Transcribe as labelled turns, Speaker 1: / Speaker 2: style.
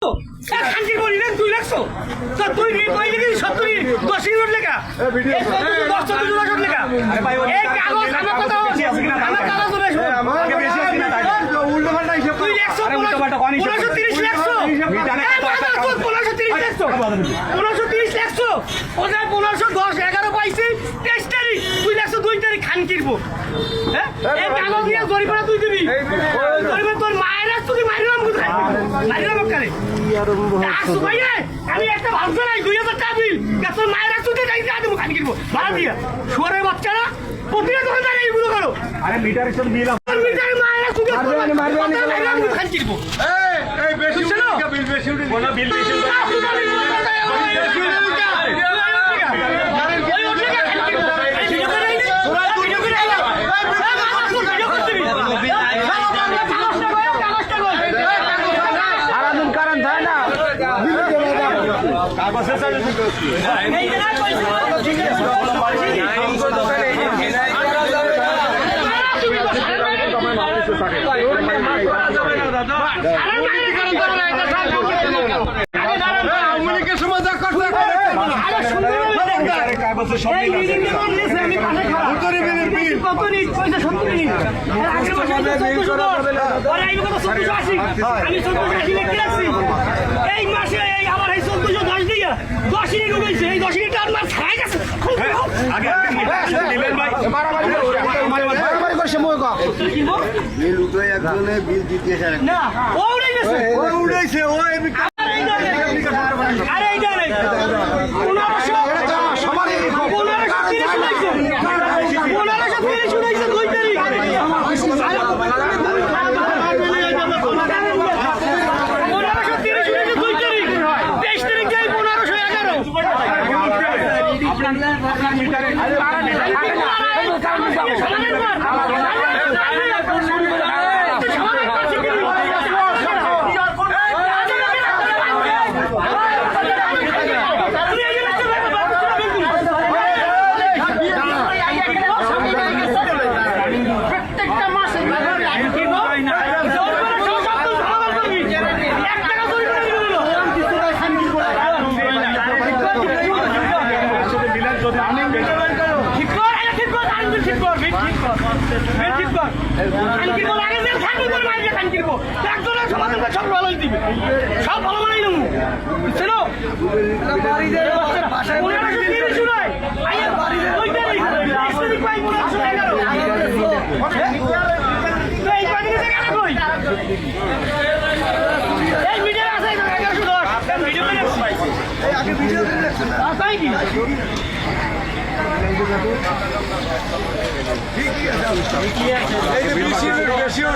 Speaker 1: শান্তি করি না 2 লাখ তো তুই কইলি কি 70 10 রোড লেখা 10 রোড লেখা এই কাগজ আমার কথা আমার কাগজ বেশি আমাকে বেশি আছে না তাই উল্টো পাল্টা হিসাব তুই 130 লাখ 1530 লাখ 1530 লাখ ওটা 1510 11 পাইছি 23 তারিখ 2 লাখ 2 তারিখ খান কিরবো হ্যাঁ এই কাগজ নিয়ে জরিমানা তুই দিবি জরিমানা তোর মায়ের তুই মাইরাম কোথায় মাইরাম কারে আসু ভাই আমি একটা ভাবছো নাই 2000 টাকা বিল তোর মায়ের তুই যাই দেবো খান কিরবো ভাড়া দিয়া শুয়ারের বাচ্চারা প্রতিটা দোকান থেকে এইগুলো করো আরে মিটারের সাথে বিল মিটার মায়ের তুই মারবে খান কিরবো এই বেশি বিল বেশি কোন বিল বেশি এই মাসে এই আমার এই 1410 দিয়া 10 টাকা গেছে এই 10 টাকা আমার ছাই গেছে আগে দিলেন ভাই বারবার করে সময় গো বিল উঠে একজনে বিল দিতেছে না ও উড়াইছে আরে এইটা নাই 1500 সবারই 1530 লাইছে 1530 লাইছে 2 তারিখ সব ভালো বানাই নেবো বুঝছো ঠিক আছে